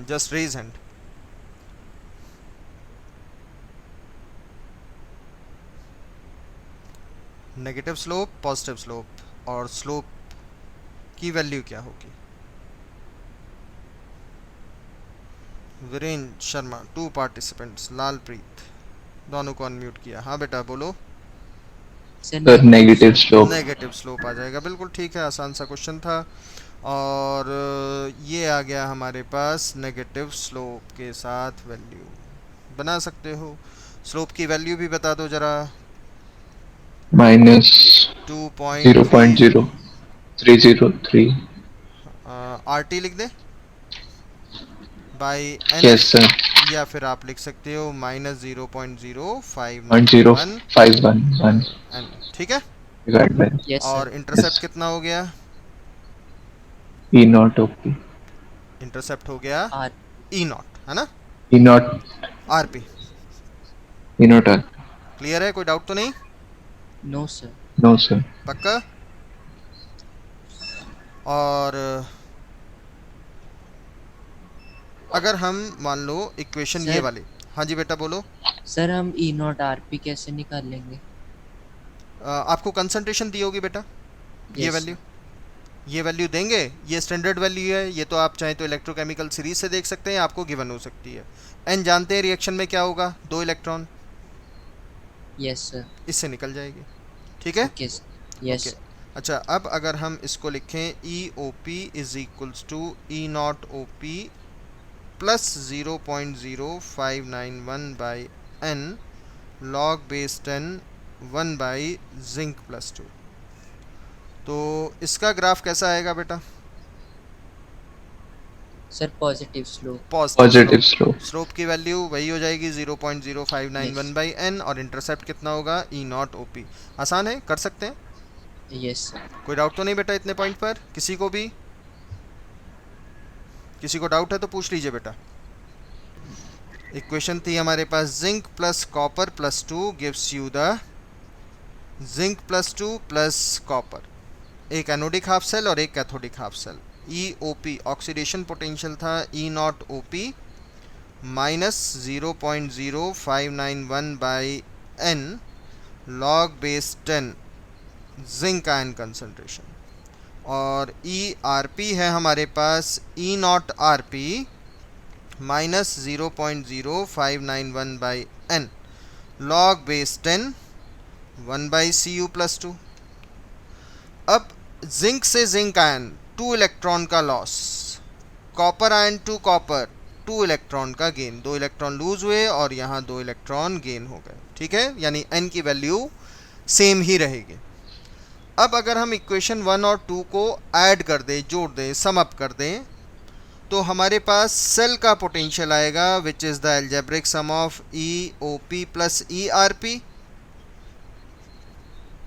Just raise hand. Negative slope, positive slope, और स्लोप की वैल्यू क्या होगी? वीरेंद्र शर्मा, 2 पार्टिसिपेंट्स, लालप्रीत, दोनों को अनम्यूट किया। हाँ बेटा बोलो। Sir negative slope. Negative slope आ जाएगा, बिल्कुल ठीक है, आसान सा क्वेश्चन था। और ये आ गया हमारे पास नेगेटिव स्लोप के साथ वैल्यू बना सकते हो। स्लोप की वैल्यू भी बता दो जरा। -0.0303। RT लिख दे बाई n, यस सर। या फिर आप लिख सकते हो -0.0591 0.0511 n, ठीक है? डिवाइड बाय यस और सर, इंटरसेप्ट कितना हो गया? E not okay. इंटरसेप्ट हो गया आर, E0, है ना? E नॉट RP E नॉट आर। क्लियर है, कोई डाउट तो नहीं? No sir. No sir. पक्का? और अगर हम मान लो इक्वेशन ये सर। वाली, हाँ जी बेटा बोलो। सर हम ई नॉट आर पी कैसे निकाल लेंगे? आपको कंसंट्रेशन दी होगी बेटा, ये Yes, वैल्यू, ये वैल्यू देंगे, ये स्टैंडर्ड वैल्यू है, ये तो आप चाहें तो इलेक्ट्रोकेमिकल सीरीज से देख सकते हैं, आपको गिवन हो सकती है। एन जानते हैं रिएक्शन में क्या होगा, 2 इलेक्ट्रॉन, यस सर, इससे निकल जाएगी, ठीक है? Okay sir, yes. ओके, अच्छा अब अगर हम इसको लिखें EOP is equals to E0OP plus 0.0591/n log base 10 1/Zinc+2, तो इसका ग्राफ कैसा आएगा बेटा? Sir positive slope. Positive slope. Slope की वैल्यू वही हो जाएगी 0.0591/n, और इंटरसेप्ट कितना होगा? E0OP। आसान है, कर सकते हैं, यस सर। कोई डाउट तो नहीं बेटा इतने पॉइंट पर? किसी को भी, किसी को डाउट है तो पूछ लीजिए बेटा। इक्वेशन थी हमारे पास zinc plus copper plus 2 gives you the zinc plus 2 plus copper, एक एनोडिक हाफ सेल और एक cathodic half cell. EOP oxidation potential था E0OP minus 0.0591/n log base 10 zinc ion concentration, और ERP है हमारे पास E0RP minus 0.0591/n log base 10 1/Cu+2। अब zinc से zinc ion 2 electron का loss, copper ion to copper 2 electron का gain, 2 electron lose हुए और यहाँ 2 इलेक्ट्रॉन गेन हो गए, ठीक है? यानी n की वैल्यू सेम ही रहेगी। अब अगर हम इक्वेशन 1 और 2 को ऐड कर दें, जोड़ दें, सम अप कर दें, तो हमारे पास सेल का पोटेंशियल आएगा which is the algebraic sum of EOP plus ERP।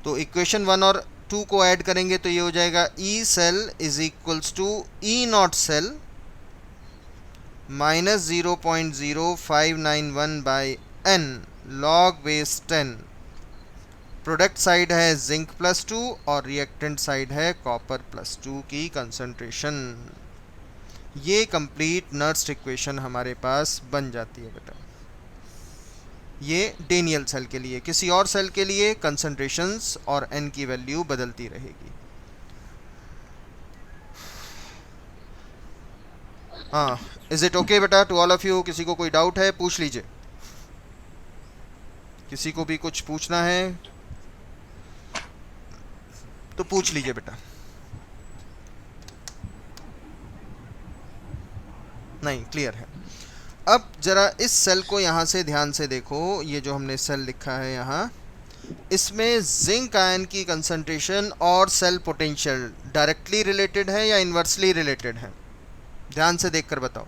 तो इक्वेशन 1 और 2 को ऐड करेंगे तो ये हो जाएगा E cell is equals to E0 cell minus 0.0591/n log base 10। Product side है जिंक प्लस 2 और रिएक्टेंट साइड है कॉपर प्लस 2 की कंसंट्रेशन। ये कंप्लीट नर्स्ट इक्वेशन हमारे पास बन जाती है बेटा। ये डेनियल सेल के लिए, किसी और सेल के लिए कंसंट्रेशंस और n की वैल्यू बदलती रहेगी। हाँ, इज इट ओके बेटा टू ऑल ऑफ यू? किसी को कोई डाउट है पूछ लीजिए, किसी को भी कुछ पूछना है तो पूछ लीजिए बेटा। नहीं, क्लियर है। अब जरा इस सेल को यहाँ से ध्यान से देखो, ये जो हमने सेल लिखा है यहाँ, इसमें जिंक आयन की कंसंट्रेशन और सेल पोटेंशियल डायरेक्टली रिलेटेड है या इन्वर्सली रिलेटेड है? ध्यान से देखकर बताओ।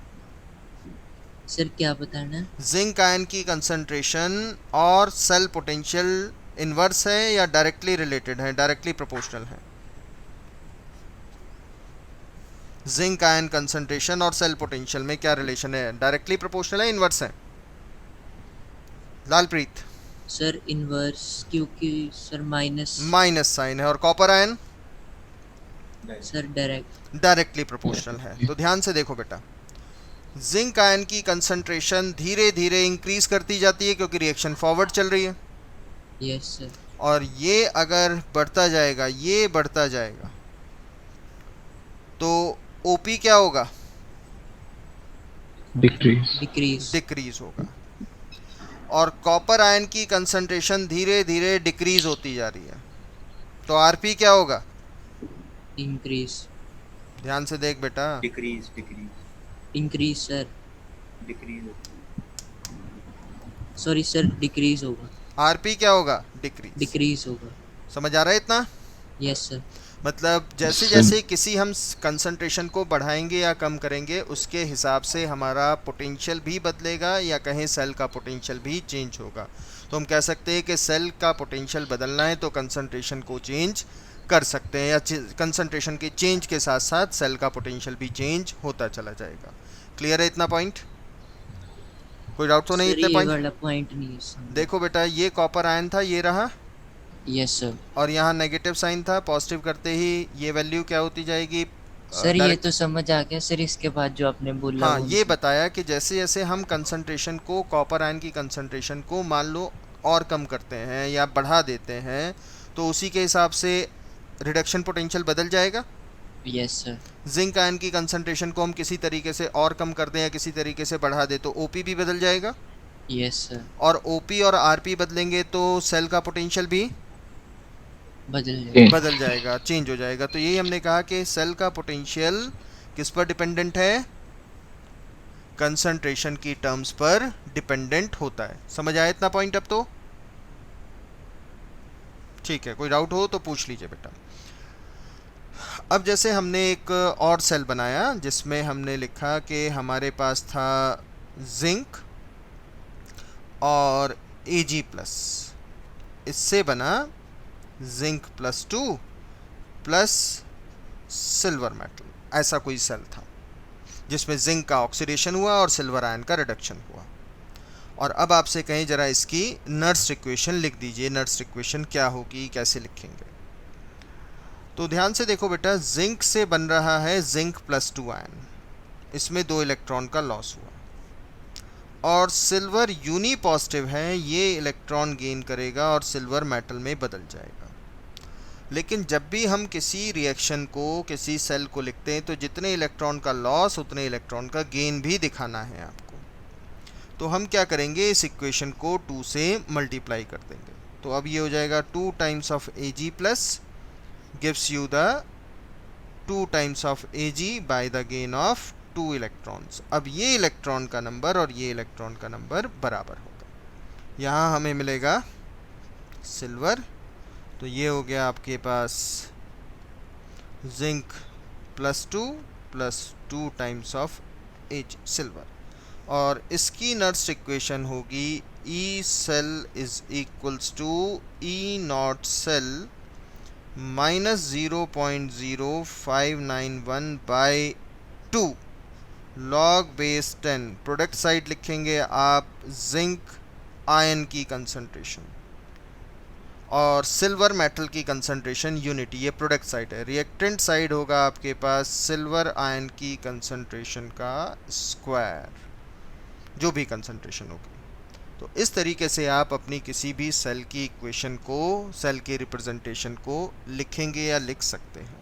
सर क्या बताना? जिंक आयन की कंसंट्रेशन और सेल पोटेंशियल इन्वर्स है या डायरेक्टली रिलेटेड है, डायरेक्टली प्रोपोर्शनल है? जिंक आयन कंसंट्रेशन और सेल पोटेंशियल में क्या रिलेशन है, डायरेक्टली प्रोपोर्शनल है, इन्वर्स है? लालप्रीत? सर इनवर्स, क्योंकि सर माइनस साइन है। और copper ion? Sir direct directly proportional है। तो ध्यान से देखो बेटा, जिंक आयन की कंसंट्रेशन धीरे धीरे इंक्रीज करती जाती है क्योंकि रिएक्शन फॉरवर्ड चल रही है, यस सर, और ये अगर बढ़ता जाएगा, ये बढ़ता जाएगा, तो ओपी क्या होगा? Decrease. डिक्रीज, डिक्रीज होगा। और कॉपर आयन की कंसंट्रेशन धीरे धीरे डिक्रीज होती जा रही है, तो आरपी क्या होगा? इंक्रीज, ध्यान से देख बेटा, decrease increase sir, decrease sorry sir decrease होगा, आरपी क्या होगा? डिक्रीज। डिक्रीज होगा, समझ आ रहा है इतना? यस सर, मतलब जैसे जैसे किसी हम कंसंट्रेशन को बढ़ाएंगे या कम करेंगे, उसके हिसाब से हमारा पोटेंशियल भी बदलेगा, या कहें सेल का पोटेंशियल भी चेंज होगा। तो हम कह सकते हैं कि सेल का पोटेंशियल बदलना है तो कंसंट्रेशन को चेंज कर सकते हैं, या कंसंट्रेशन के चेंज के साथ साथ सेल का पोटेंशियल भी चेंज होता चला जाएगा। क्लियर है इतना पॉइंट? कोई डाउट तो नहीं सर इतने ये पॉइंट? वाला पॉइंट नहीं है सर। देखो बेटा, ये कॉपर आयन था, ये रहा, यस सर, और यहाँ नेगेटिव साइन था, पॉजिटिव करते ही ये वैल्यू क्या होती जाएगी? सर ये direct- तो समझ आ गया सर, इसके बाद जो आपने बोला हाँ, वो ये बताया कि जैसे जैसे हम कंसंट्रेशन को, कॉपर आयन की कंसंट्रेशन को मान लो और कम करते हैं या बढ़ा देते हैं, तो उसी के हिसाब से रिडक्शन पोटेंशियल बदल जाएगा। यस सर, जिंक आयन की कंसंट्रेशन को हम किसी तरीके से और कम कर दें या किसी तरीके से बढ़ा दें तो ओपी भी बदल जाएगा, यस सर, और ओपी और आरपी बदलेंगे तो सेल का पोटेंशियल भी बदल जाएगा, बदल जाएगा, चेंज हो जाएगा। तो यही हमने कहा कि सेल का पोटेंशियल किस पर डिपेंडेंट है? कंसंट्रेशन की टर्म्स पर डिपेंडेंट होता है। समझ आया इतना पॉइंट अब तो? ठीक है, कोई डाउट हो तो पूछ लीजिए बेटा। अब जैसे हमने एक और सेल बनाया जिसमें हमने लिखा कि हमारे पास था जिंक और Ag प्लस, इससे बना zinc plus 2 plus silver metal, ऐसा कोई सेल था जिसमें जिंक का ऑक्सीडेशन हुआ और सिल्वर आयन का रिडक्शन हुआ। और अब आपसे कहें जरा इसकी नर्स इक्वेशन लिख दीजिए, नर्स इक्वेशन क्या होगी, कैसे लिखेंगे? तो ध्यान से देखो बेटा, जिंक से बन रहा है जिंक प्लस 2 आयन, इसमें 2 इलेक्ट्रॉन का लॉस हुआ, और सिल्वर यूनी पॉजिटिव है, ये इलेक्ट्रॉन गेन करेगा और सिल्वर मेटल में बदल जाएगा। लेकिन जब भी हम किसी रिएक्शन को, किसी सेल को लिखते हैं तो जितने इलेक्ट्रॉन का लॉस उतने इलेक्ट्रॉन का गेन भी दिखाना है आपको। तो हम क्या करेंगे, इस इक्वेशन को 2 से मल्टीप्लाई कर देंगे। तो अब ये हो जाएगा 2 times of Ag plus gives you the 2 times of Ag by the gain of 2 electrons. अब ये इलेक्ट्रॉन का नंबर और ये इलेक्ट्रॉन का नंबर बराबर होगा। यहाँ हमें मिलेगा सिल्वर, तो ये हो गया आपके पास zinc plus 2 times of Ag silver, और इसकी नर्स इक्वेशन होगी E cell is equals to E naught cell minus 0.0591 by 2 log base 10। Product side लिखेंगे आप जिंक आयन की कंसंट्रेशन, और सिल्वर मेटल की कंसंट्रेशन यूनिटी, ये प्रोडक्ट साइड है। रिएक्टेंट साइड होगा आपके पास सिल्वर आयन की कंसंट्रेशन का स्क्वायर, जो भी कंसंट्रेशन होगी। तो इस तरीके से आप अपनी किसी भी सेल की इक्वेशन को, सेल के रिप्रेजेंटेशन को लिखेंगे या लिख सकते हैं।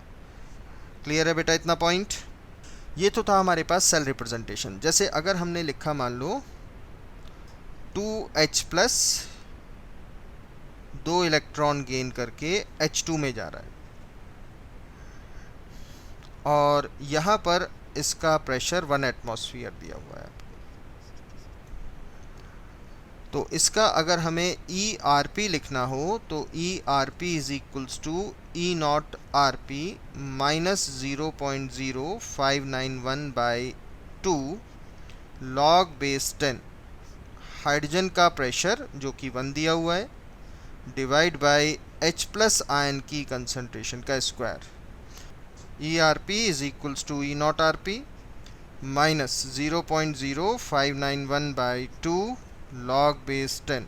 क्लियर है बेटा इतना पॉइंट? ये तो था हमारे पास सेल रिप्रेजेंटेशन। जैसे अगर हमने लिखा मान लो 2H प्लस 2 इलेक्ट्रॉन गेन करके H2 में जा रहा है, और यहाँ पर इसका प्रेशर 1 एटमॉस्फेयर दिया हुआ है। तो इसका अगर हमें ERP लिखना हो तो ERP is equals to E naught RP minus 0.0591 by 2 log base 10 hydrogen का प्रेशर जो कि 1 दिया हुआ है divide by H plus ion की कंसंट्रेशन का square. ERP is equals to E naught RP minus 0.0591 by 2 log base 10।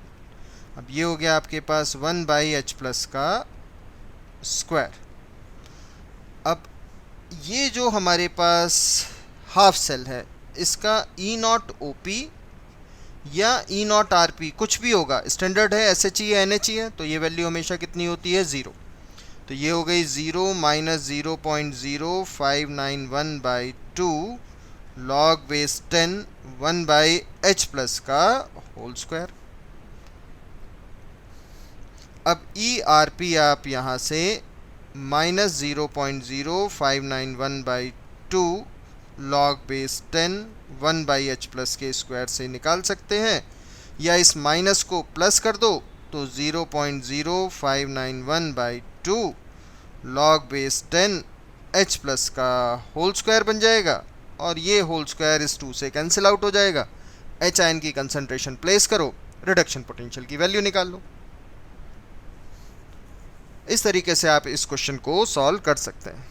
अब ये हो गया आपके पास 1 बाई H प्लस का स्क्वायर। अब ये जो हमारे पास हाफ सेल है इसका E नॉट OP या E नॉट RP कुछ भी होगा, स्टैंडर्ड है SH या NH है, तो ये वैल्यू हमेशा कितनी होती है 0। तो ये हो गई 0 minus 0.0591 by 2 log base 10 1 by H plus का होल स्क्वायर। अब ERP आप यहाँ से minus 0.0591 by 2 log base 10 1 by H plus के स्क्वायर से निकाल सकते हैं, या इस माइनस को प्लस कर दो तो 0.0591 by 2 log base 10 H plus का होल स्क्वायर बन जाएगा, और ये होल स्क्वायर इस 2 से कैंसिल आउट हो जाएगा। H आयन की कंसंट्रेशन प्लेस करो, रिडक्शन पोटेंशियल की वैल्यू निकाल लो। इस तरीके से आप इस क्वेश्चन को सॉल्व कर सकते हैं।